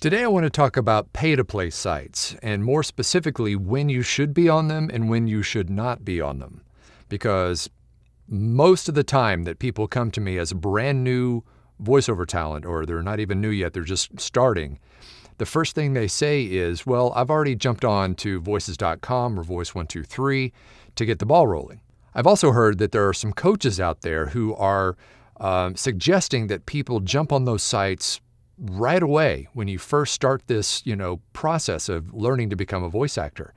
Today I want to talk about pay-to-play sites, and more specifically, when you should be on them and when you should not be on them. Because most of the time that people come to me as a brand new voiceover talent, or they're not even new yet, they're just starting, the first thing they say is, well, I've already jumped on to voices.com or Voice123 to get the ball rolling. I've also heard that there are some coaches out there who are suggesting that people jump on those sites right away when you first start this, process of learning to become a voice actor.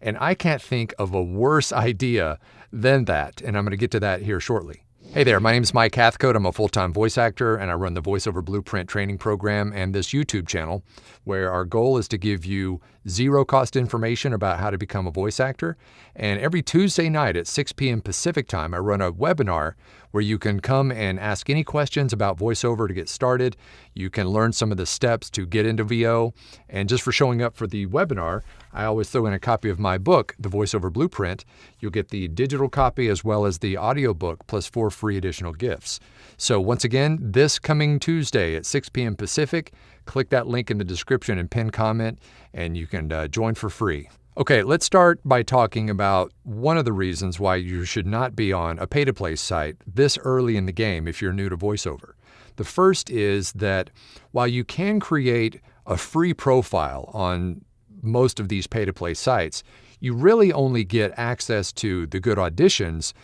And I can't think of a worse idea than that. And I'm going to get to that here shortly. Hey there, my name is Mike Hathcote. I'm a full-time voice actor, and I run the Voiceover Blueprint training program and this YouTube channel, where our goal is to give you zero-cost information about how to become a voice actor. And every Tuesday night at 6 p.m. Pacific time, I run a webinar where you can come and ask any questions about voiceover to get started. You can learn some of the steps to get into VO. And just for showing up for the webinar, I always throw in a copy of my book, The Voiceover Blueprint. You'll get the digital copy as well as the audiobook plus 4 free additional gifts. So once again, this coming Tuesday at 6 p.m. Pacific, click that link in the description and pin comment, and you can join for free. Okay, let's start by talking about one of the reasons why you should not be on a pay-to-play site this early in the game if you're new to voiceover. The first is that while you can create a free profile on most of these pay-to-play sites, you really only get access to the good auditions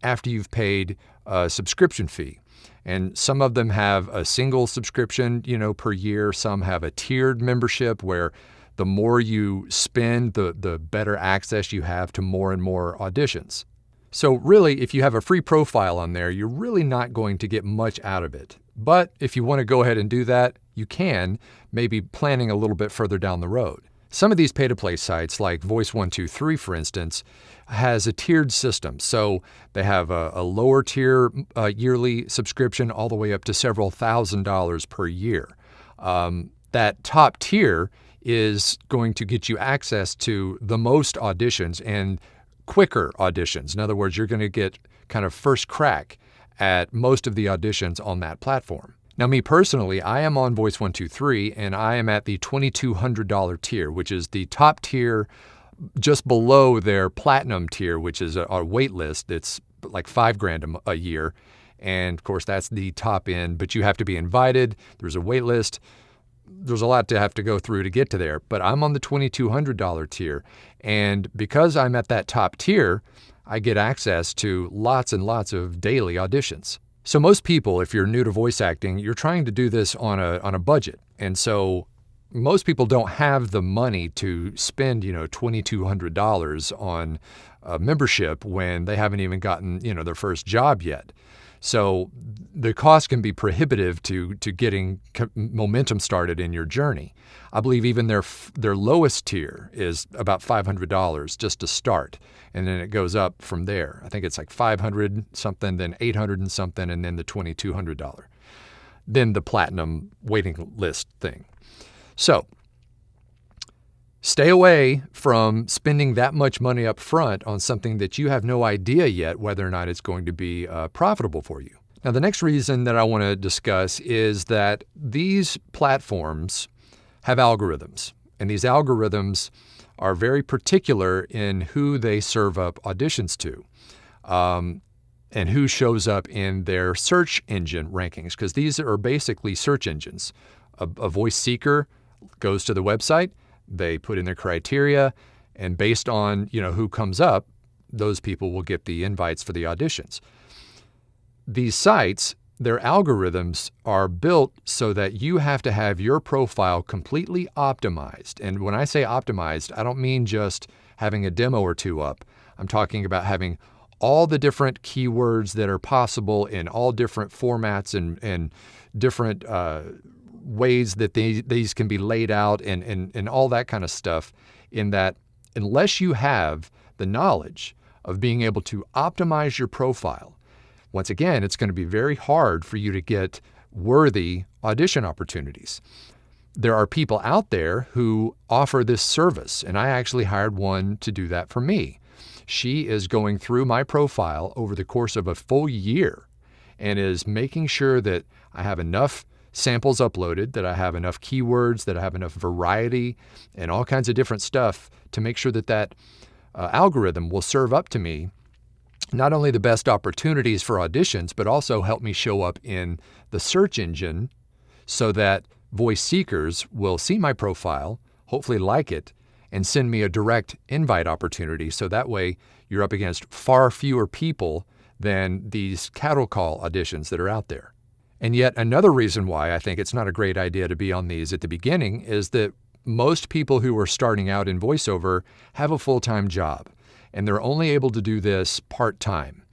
after you've paid a subscription fee. And some of them have a single subscription, per year. Some have a tiered membership where the more you spend, the better access you have to more and more auditions. So really, if you have a free profile on there, you're really not going to get much out of it. But if you want to go ahead and do that, you can, maybe planning a little bit further down the road. Some of these pay-to-play sites, like Voice123, for instance, has a tiered system. So they have a lower tier yearly subscription all the way up to several $1,000s per year. That top tier is going to get you access to the most auditions and quicker auditions. In other words, you're going to get kind of first crack at most of the auditions on that platform. Now, me personally, I am on Voice123, and I am at the $2,200 tier, which is the top tier just below their platinum tier, which is a wait list. It's like $5,000 a year. And of course, that's the top end, but you have to be invited. There's a wait list. There's a lot to have to go through to get to there, but I'm on the $2,200 tier. And because I'm at that top tier, I get access to lots and lots of daily auditions. So most people, if you're new to voice acting, you're trying to do this on a budget. And so most people don't have the money to spend, $2,200 on a membership when they haven't even gotten, their first job yet. So the cost can be prohibitive to getting momentum started in your journey. I believe even their lowest tier is about $500 just to start, and then it goes up from there. I think it's like $500 something, then $800 and something, and then the $2,200. Then the platinum waiting list thing. So stay away from spending that much money up front on something that you have no idea yet whether or not it's going to be profitable for you. Now, the next reason that I want to discuss is that these platforms have algorithms, and these algorithms are very particular in who they serve up auditions to, and who shows up in their search engine rankings, because these are basically search engines. A voice seeker goes to the website, they put in their criteria, and based on, who comes up, those people will get the invites for the auditions. These sites, their algorithms are built so that you have to have your profile completely optimized. And when I say optimized, I don't mean just having a demo or two up. I'm talking about having all the different keywords that are possible in all different formats and different ways that these can be laid out and all that kind of stuff, in that unless you have the knowledge of being able to optimize your profile, once again, it's going to be very hard for you to get worthy audition opportunities. There are people out there who offer this service, and I actually hired one to do that for me. She is going through my profile over the course of a full year and is making sure that I have enough samples uploaded, that I have enough keywords, that I have enough variety and all kinds of different stuff to make sure that that algorithm will serve up to me not only the best opportunities for auditions, but also help me show up in the search engine so that voice seekers will see my profile, hopefully like it, and send me a direct invite opportunity. So that way you're up against far fewer people than these cattle call auditions that are out there. And yet another reason why I think it's not a great idea to be on these at the beginning is that most people who are starting out in voiceover have a full-time job, and they're only able to do this part-time,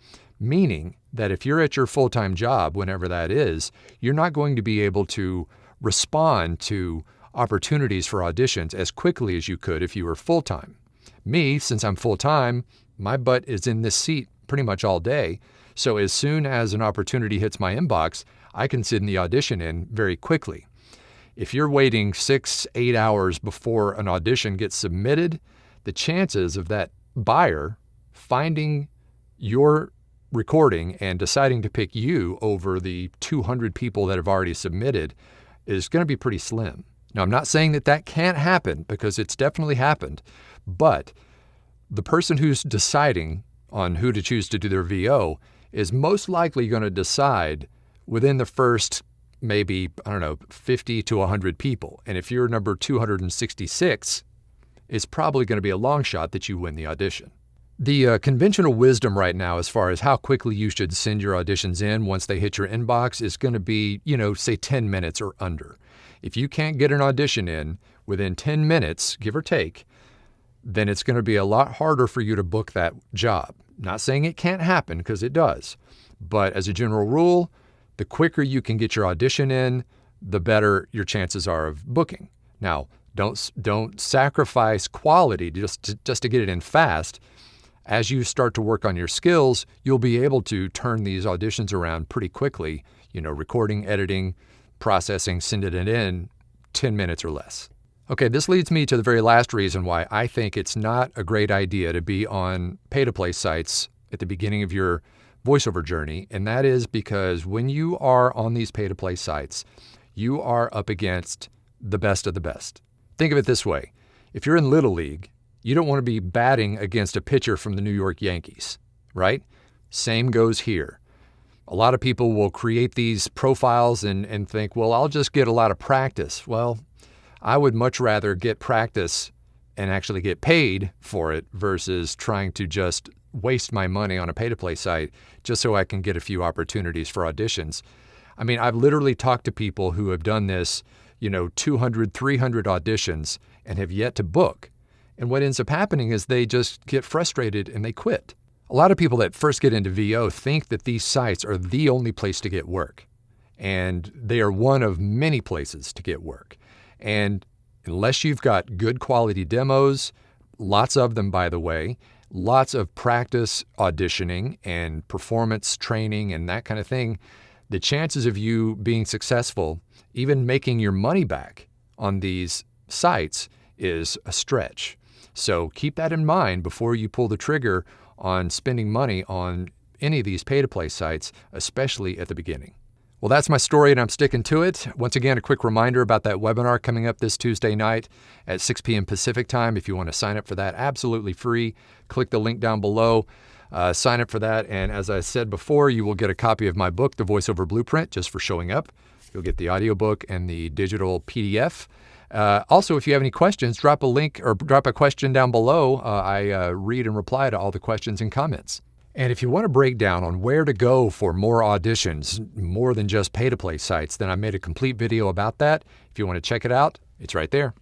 meaning that if you're at your full-time job, whenever that is, you're not going to be able to respond to opportunities for auditions as quickly as you could if you were full-time. Me, since I'm full-time, my butt is in this seat pretty much all day. So as soon as an opportunity hits my inbox, I can send the audition in very quickly. If you're waiting 6-8 hours before an audition gets submitted, the chances of that buyer finding your recording and deciding to pick you over the 200 people that have already submitted is going to be pretty slim. Now, I'm not saying that that can't happen, because it's definitely happened, but the person who's deciding on who to choose to do their VO is most likely going to decide within the first maybe, 50 to 100 people. And if you're number 266, it's probably going to be a long shot that you win the audition. The conventional wisdom right now as far as how quickly you should send your auditions in once they hit your inbox is going to be, say 10 minutes or under. If you can't get an audition in within 10 minutes, give or take, then it's going to be a lot harder for you to book that job. Not saying it can't happen, because it does. But as a general rule, the quicker you can get your audition in, the better your chances are of booking. Now, don't sacrifice quality just to get it in fast. As you start to work on your skills, you'll be able to turn these auditions around pretty quickly. Recording, editing, processing, sending it in 10 minutes or less. Okay, this leads me to the very last reason why I think it's not a great idea to be on pay-to-play sites at the beginning of your voiceover journey, and that is because when you are on these pay-to-play sites, you are up against the best of the best. Think of it this way. If you're in Little League, you don't want to be batting against a pitcher from the New York Yankees, right? Same goes here. A lot of people will create these profiles and think, well, I'll just get a lot of practice. Well, I would much rather get practice and actually get paid for it versus trying to just waste my money on a pay-to-play site just so I can get a few opportunities for auditions. I mean, I've literally talked to people who have done this, 200, 300 auditions and have yet to book. And what ends up happening is they just get frustrated and they quit. A lot of people that first get into VO think that these sites are the only place to get work. And they are one of many places to get work. And unless you've got good quality demos, lots of them, by the way, lots of practice auditioning and performance training and that kind of thing, the chances of you being successful, even making your money back on these sites, is a stretch. So keep that in mind before you pull the trigger on spending money on any of these pay-to-play sites, especially at the beginning. Well, that's my story, and I'm sticking to it. Once again, a quick reminder about that webinar coming up this Tuesday night at 6 p.m. Pacific time. If you want to sign up for that, absolutely free. Click the link down below. Sign up for that, and as I said before, you will get a copy of my book, The Voiceover Blueprint, just for showing up. You'll get the audiobook and the digital PDF. Also, if you have any questions, drop a link or drop a question down below. I read and reply to all the questions and comments. And if you want a breakdown on where to go for more auditions, more than just pay-to-play sites, then I made a complete video about that. If you want to check it out, it's right there.